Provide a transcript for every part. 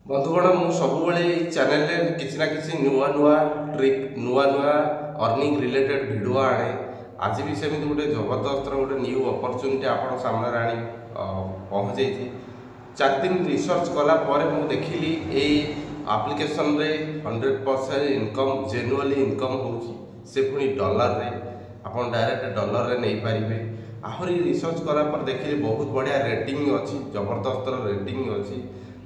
बंधुगण मु सब चैनल किसी ना किसी नुआ नुआ ट्रिक नुआ नुआ अर्निंग रिलेटेड वीडियो आने आज भी सेमती गोटे जबरदस्त गोटे न्यू अपरच्युनिटी आप सामने आनी पहुँचे 4 दिन रिसर्च कला मुझे देखिली ये एप्लिकेशन रे 100% इनकम जेन्युइनली इनकम से पुणी डॉलर रे आप डायरेक्ट डॉलर रे नहीं पारे आहरी रिसर्च कला देखिली बहुत बढ़िया रेटिंग अच्छी जबरदस्त रेटिंग अच्छी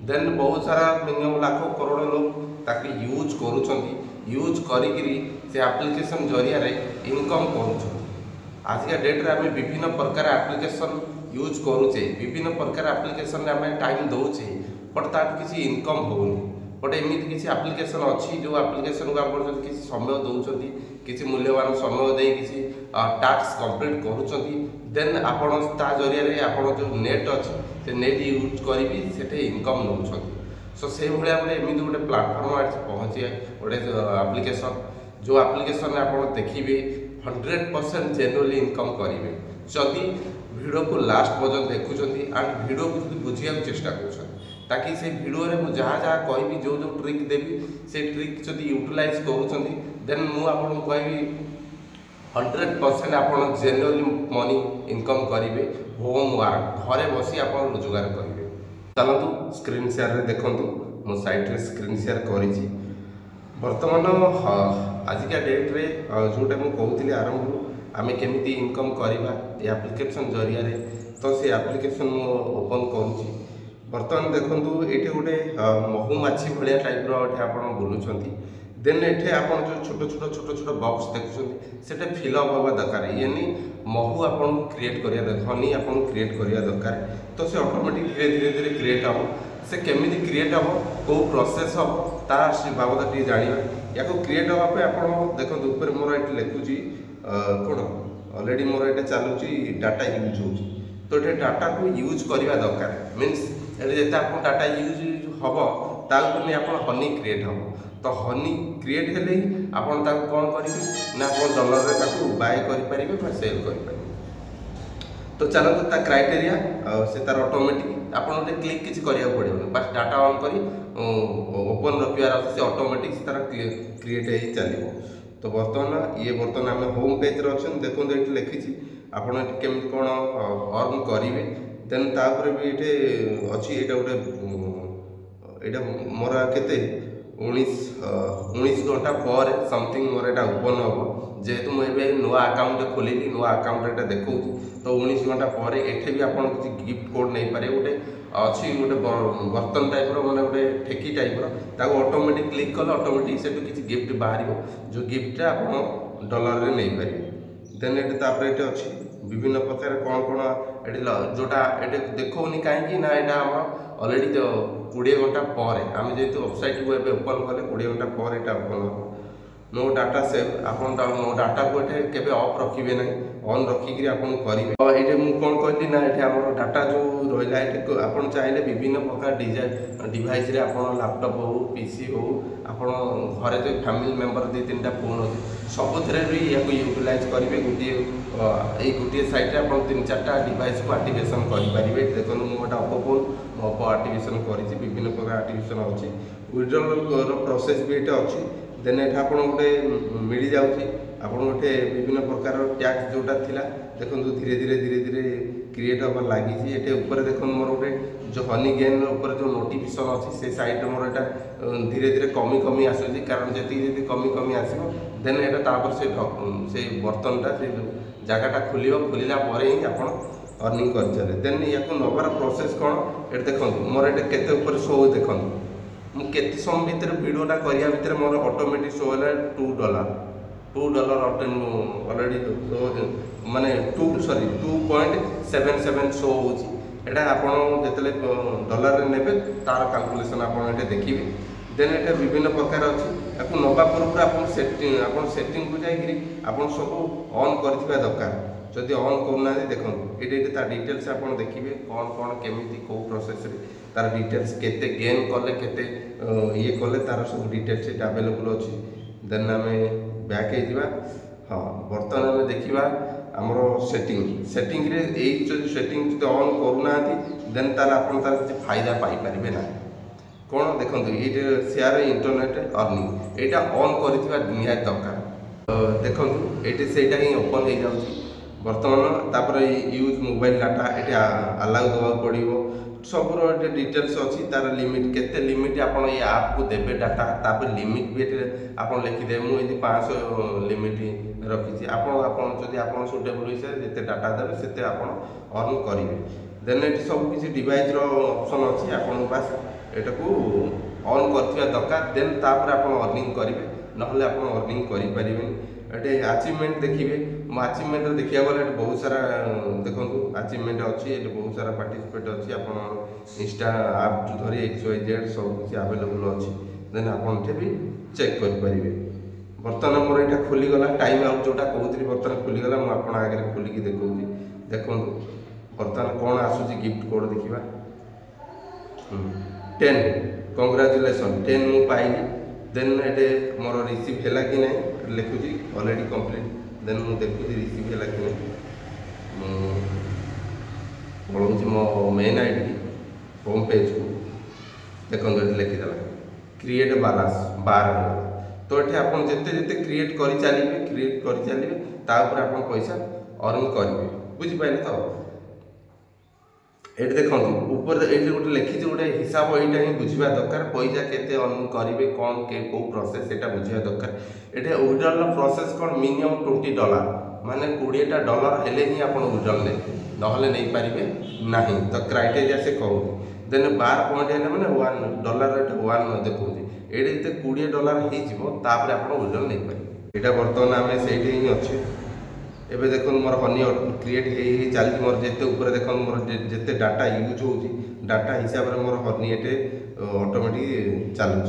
देन बहुत सारा मिनिमम लाख करोड़ लोग ताकि यूज करूछंती यूज करिकरी से एप्लिकेशन जरिया रे इनकम करूछंती। आजिका डेट रे आमे विभिन्न प्रकार एप्लिकेशन यूज करूचे विभिन्न प्रकार एप्लिकेशन रे आमे टाइम दउचे बट तार किसी इनकम होउनी बट एमिति किसी एप्लिकेशन अच्छी जो एप्लिकेशन को आपण जब किसी समय दउछंती किसी मूल्यवान समय दे किसी टास्क कंप्लीट करूछंती देन आपण ता जरिया रे आपण जो नेट अछि से नेट यूज करी से इनकम नौ सो से भाया गोटे एमती गोटे प्लाटफर्म आज पहुँचे गोटे एप्लिकेशन जो एप्लिकेशन आप देखिए 100% जेन्युइनली इनकम करेंगे जदि वीडियो को लास्ट पर्यटन देखुं एंड वीडियो को बुझा चेष्टा कर ताकि से वीडियो रे मु जहाँ जहाँ कहि जो जो ट्रिक देवी से ट्रिक जदि यूटिलाइज करूँ देन मुझे कहि 100% आप जेन्युइनली मनी इनकम करेंगे होम वर्क घरे बसी आप रोजगार करेंगे। चलतु स्क्रीन शेयर रे देखूँ मो साइट रे स्क्रीन शेयर करी बर्तमान आजिका डेट रे जोटा मुझे कहती आरंभ आम केमी इनकम करवा एप्लिकेशन जरिया रे तो से एप्लिकेशन मु ओपन करुँची बर्तमान देखूँ ये गोटे महुमाछी भाया टाइप आप बुलूँ देन एठे आप जो छोट छोट बॉक्स देखुं से फिलअप हवा दरकार यानी महू आप क्रिएट करा हनी आप क्रिएट करा दरकार तो से ऑटोमेटिक धीरे धीरे क्रिएट हम से केमी क्रिएट हम कौ प्रोसेस हम ता बाबद टे जाना या क्रिएट हाँपे आप देखो मोर ये लिखुची कौन अलरेडी मोर ये चलुची डाटा यूज हो तो ये डाटा को यूज करवा दरकार मीन्स ये आप डाटा यूज हम ताकि आप हनी क्रिएट हम तो हनी क्रिएट हेले आपन ताको कौन करेंगे ना आप डॉलर रे बाय करें सेल करें तो चलते ता क्राइटेरिया से तार ऑटोमेटिक आप क्लिक किसी करिया पड़े बस डाटा ऑन करी ओपन रखार से ऑटोमेटिक से तार क्रिएट हो चलो तो बर्तमान ये बर्तमान आम होम पेज रे अच्छे देखो ये लिखी आपड़ केमी कौन अर्न करेंगे देन तापर भी ये अच्छी यहाँ गोटे यहाँ मोर के 19 घंटा पर समथिंग मोर यहाँ ओपन हम जेहेतु मुझे नुआ अकाउंट खोलिली नुआ अकाउंट यहाँ देखा तो 19 घंटा पर एठे भी आप किसी गिफ्ट कोड नहीं पारे गोटे अच्छी गोटे बर्तन टाइप मैंने गोटे ठेकी टाइप ऑटोमेटिक क्लिक कले ऑटोमेटिक से किसी गिफ्ट बाहर जो गिफ्ट आप डॉलर रे नहीं पारे देन ये अच्छी विभिन्न प्रकार कौन कौन ये जोटा ये देखनी कहीं ना यहाँ आम अलरेडी 20 घंटा पर आम जेहतु वेबसाइट को एवं ओपन कले 20 घंटा पर यहाँ ओपन हम नो डाटा सेव आप नो डाटा को ये ऑफ रखिए ना ऑन रखिक करेंगे ये मुझे कौन कहली ना ये आम डाटा जो रहा है आप चाहिए विभिन्न प्रकार डिजाइन डिवाइस रे आप लैपटॉप हो पीसी हो आप घरे जो फैमिली मेंबर 2-3टा फोन अच्छे सबुथ भी या यूटिलाइज करेंगे गोटे साइट आप 3-4टा डिवाइस को आक्टिवेशन करेंगे देखो मुझे गोटे ओप्पो फोन ओप्पो आक्टिवेशन कर विभिन्न प्रकार आक्टिवेशन अच्छी विड्रॉल प्रोसेस भी ये अच्छी देन ये आप गोटे मिल जाऊँगी आप गोटे विभिन्न प्रकार टैक्स जोटा थिला देखो धीरे धीरे धीरे धीरे क्रिएट हबार लगी ये ऊपर देखो मोर गोटे जो हनी गेन ऊपर जो नोटिफिकेशन अच्छी से साइड मोर यहाँ धीरे धीरे कमी कमी आसूँ कारण जी कमी कमी आसो देन यहाँ से बर्तनटा से जगटा खोलला ही आप अर्निंग कर चले देन या नबार प्रोसेस कौन ये देखो मोर ये के शो देखो मुझे समय भितर भिडटा करने भितर मोर ऑटोमेटिक शो है $2 अलरेडी माने 2.77 शो होटा आप डॉलर रे नेबे तार कैलकुलेशन आप देखिए देन ये विभिन्न प्रकार अच्छी या नवा पूर्व आप सेटिंग को जाकि आप सब ऑन कर दरकार जदि ऑन करना देखो ये डिटेल्स आप देखिए कौन कौन केमी कौ प्रोसेस तार डिटेल्स केते गेन कले केते ये कले तार सब डिटेल्स ये अवेलेबल अच्छी देन आम बैक हाँ बर्तमान आम देखा आमर सेटिंग रे सेटिंग ऑन करूना देन तार आप किसी फायदा पाई पारे ना कौन देखो ये शेयर इंटरनेट अर्निंग यहाँ ऑन कर निहाती दरकार देखो ये से ही ओपन हो जाऊँगी बर्तमान तापर यूज मोबाइल डाटा ये अलाउ देवा पड़ो सबूर ये डिटेल्स अच्छी तार लिमिट केते लिमिट आप ऐप को देवे डाटा तापर लिमिट भी आप लिखिदे मुझे 500 लिमिट रखी आप सुटेबल हिसाब से डाटा देवे से आप अर्न करेंगे देन ये सब किसी डिवाइस ऑप्शन अच्छी आपन पास एटा को ऑन करथिबा दरकार देन तापर आप अर्निंग करेंगे नहले आप अर्निंग करि परिबेनी एटे अचीवमेंट देखिए मो अचीवमेंट देखा गले बहुत सारा देखो अचीवमेंट अच्छी ये बहुत सारा पार्टिसिपेट अच्छी आप इंस्टा आप धरी XYZ सब किसी अवेलेबल अच्छी देन आप भी चेक करेंगे बर्तमान मोर यहाँ खोलीगला टाइम आउट जोटा कहते बर्तमान खोलीगला मुझे आगे खोलिकी देखा देखो बर्तमान कौन आसूसी गिफ्ट कोड देखा 10 कंग्राचुलेसन 10 मु पाइली देन ये मोर रिसीव है कि ना लिखुची ऑलरेडी कंप्लीट देन मु देखुची रिसीव है कि नहीं पढ़ाऊँ मो मेन आईडी होम पेज को देखो लिखिदेला क्रिएट बालांस 12 तो ये आप जिते क्रिएट कर चलिए तापर आप पैसा अर्न करेंगे बुझिपारे तो ये देखो ऊपर ये गोटे लिखी गोटे हिसाब यहाँ ही बुझा दरकार पैसा केते अर्न करेंगे कौन के कौ प्रोसेस यहाँ बुझा दरकार ये विड्रॉल प्रोसेस कौन मिनिमम $20 माने $20 हेले ही आप विड्रॉल ने नहले नहीं पारे ना तो क्राइटेरिया से कहूँ देन 12 पॉइंट है मैंने $1 रेट 1 देखो ये $20 होपर आप विड्रॉल नहीं पारे यहाँ बर्तमान आम से ही अच्छे एबे देखो मोर हनी क्रिएट हो चली मोर जिते ऊपर देखो मोर जिते डाटा यूज हो डाटा हिसाब से मोर हनी ये ऑटोमेटिक चलुच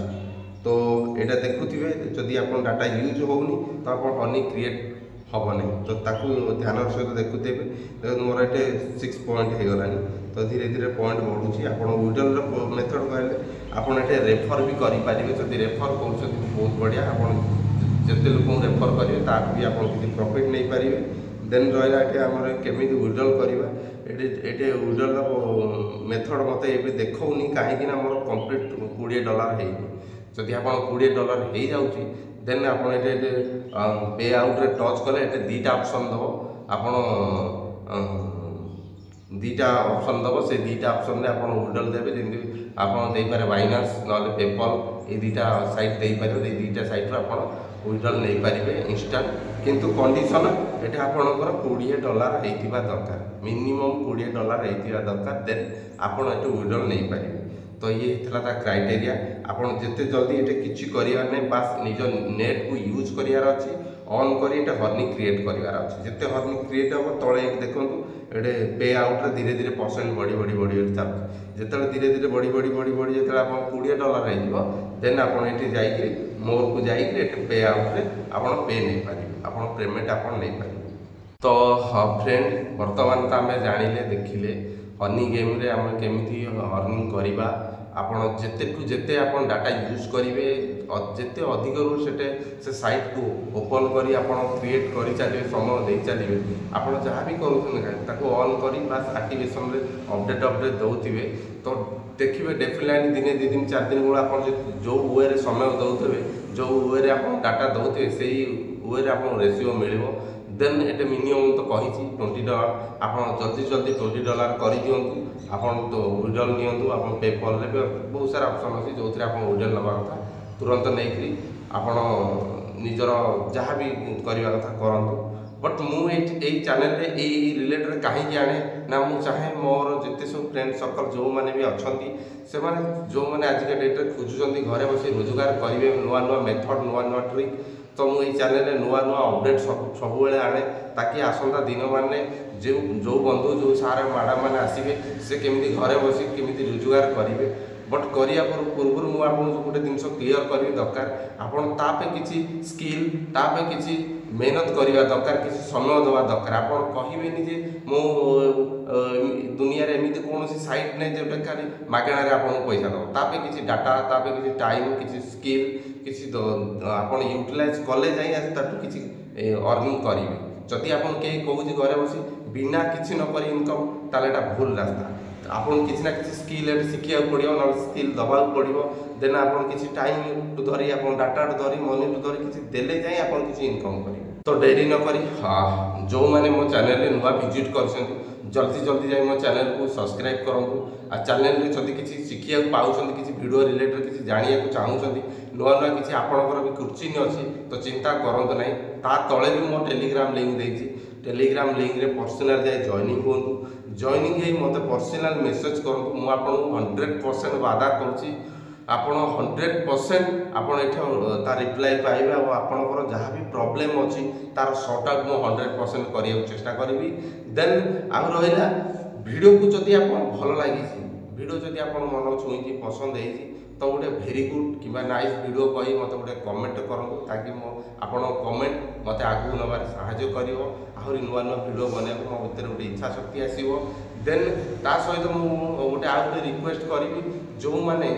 तो यहाँ देखुए जदि आप डाटा यूज होनी तो आप हनी क्रिएट हम नहीं तो ताकू ध्यान सहित देखुथे देखो मोर ये 6 पॉइंट हो गलानी तो धीरे धीरे पॉइंट बढ़ुची आप विड्रॉल मेथड कहले आप रेफर भी करेंगे जब रेफर कर बहुत बढ़िया आप जिते लोक रेफर करेंगे ताकि भी आप किसी प्रॉफिट नहीं पारे देन रहा ये केमी विड्रॉल करवा ये विड्रॉल मेथड मत ये देखनी कहीं मोर कंप्लीट $20 है जदि आप $20 हो जाऊँगी देन आप पे आउट टच कले ये दीटा ऑप्शन दब आप दीटा ऑप्शन दब से दीटा ऑप्शन में आप विड्रॉल देवे जमी आप बाइनान्स ना पेपल ये दीटा साइट दे पारे दीटा साइट आप विड्रॉल नहीं पारे इंस्टांट किंतु कंडीशन ये आपंकर $20 होता दरकार मिनिमम $20 होता दरकार देन आप विड्रॉल नहीं पारे तो ये था क्राइटेरिया आप जिते जल्दी ये किसी करार नहीं बास निज नेट को यूज करार अच्छी ऑन कर हर्नी क्रिएट करार अच्छे जिते हर्नी क्रिएट हम तले देखो ये पे आउट धीरे धीरे परसेंट बढ़ी बढ़ी बढ़ी चलती जिते धीरे धीरे बढ़ी बढ़ी बढ़ी बढ़ी जो आप $20 हो देन आप ये मोर को जाइए पे आउट आप पे नहीं पारे आप पेमेंट आप नहीं पारे तो फ्रेंड बर्तमान तो आम जानिले देखिले हनी गेम रे आम केमी अर्निंग करवा आपड़ जिते आप डाटा यूज करेंगे जिते अधिक से साइट को ओपन कर क्रिएट कर चलिए समय दे चलिए आप जहाँ भी कर ऑन कर बास आक्टिवेशन अपडेट दौथे तो देखिए डेफिनेटली दिने 2 दिन 4 दिन बेला आप जो वे समय दौथे जो वे आप डाटा दौथे से वे आप रेसीओ मिल देन ये मिनिमम तो कही $20 आप जल्दी जल्दी $20 कर दिंतु आप तो विड्रॉल नियंतु आप पेपल बहुत सारा ऑप्शन अच्छी जो आप विड्रॉल नवा कथा तुरंत नहीं आप निजर जहाँ भी करवा कथा करंतु बट मुझे चैनल रे रिलेटेड कहीं आने ना मुझे चाहे मोर जिते सब फ्रेंड सर्कल जो मैंने भी अच्छा से जो मैंने आजिका डेट्रे खोजुंट घरे बस रोजगार करेंगे नुआ नुआ मेथड नुआ नुआ ट्रिक तो मुझे चैनल नुआ नुआ अपडेट सब आने ताकि आसंता दिन माने जो बंधु जो सारे मैडम मैंने आसवे से केमी घरे बस केमी रोजगार करेंगे बट करिया पूर्व मुझे गोटे जिन क्लीयर करी दरकार आप किसी स्किल तापे किसी मेहनत करवा दरकार किसी समय देवा दरकार आप कहे जे मो दुनिया एमती कौन साइट नहीं जोटा खाली मागणार आपको पैसा दब तापे किसी डाटा तापे किसी टाइम किसी स्किल किसी आप यूटिलाइज कले जाए किसी अर्निंग करेंगे जदि आप कहीं कहूँ घरे बस बिना किसी नक इनकम ताले भूल रास्ता आपन किसी ना किसी स्किल शिखा पड़ो ना स्किल दबा पड़ो देन आप किसी टाइम टू धरी आप डाटा टू धरी मनी टू धरी किसी देले जाए आप किसी इनकम करेंगे। तो डेरी न करी हाँ जो मैंने मो चैनल नुआ विजिट कर जल्दी जल्दी जाए मो चैनल को सब्सक्राइब करूँ आ चैनल जदि किसी शिखा पाँच किसी वीडियो रिलेटेड किसी जाना चाहूँगी नुआ नुआ किसी आपंकर भी कोचिंग अच्छी तो चिंता करूँ ना ता तले भी मो टेलीग्राम लिंक देती टेलीग्राम लिंक रे पर्सनल जाए जॉइनिंग हूँ जॉइनिंग हो मत पर्सनल मेसेज करूँ मुझे आपको 100% वादा करुँची आपण 100% आपण एठा रिप्लाई पाइबा और आपणकर जहाँ भी प्रॉब्लम अच्छी तार सॉर्ट आउट मु 100% करिया चेष्टा करी। देन आउ रहा वीडियो को जदि आप भल लगी वीडियो जदि आप मन छुई पसंद है तो गोटे भेरी गुड कि नाइस वीडियो कही मत गोटे कमेंट करूँ ताकि मो आपण कमेंट मत आगू नबार साहाय्य कर आहरी नुआ नुआ वीडियो बनवाक मो भर गोटे इच्छा शक्ति आसो। देन ता सहित मुझे गोटे आ गोटे रिक्वेस्ट करी जो मैंने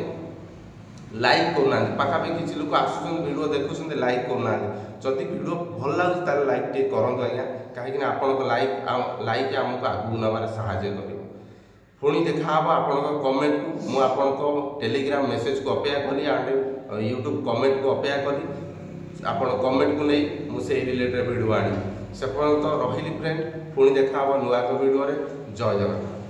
लाइक करना पाखापाखि किसी लोग आसुच्च वीडियो देखुं लाइक करना जदि वीडियो भल लगे लाइक टे करूँ आज्ञा कहीं आपण लाइक आमको आगू नबार साहाय्य कर पुणी देखा आपण कमेंट को मुझे टेलीग्राम मेसेज को अपेक्षा कली एंड यूट्यूब कमेंट को अपेक्षा कली आपण कमेंट को नहीं मुझे रिलेटेड वीडियो आनी से पर्यंत रही फ्रेंड पुणी देखा नुआ एक वीडियो जय जगन्नाथ।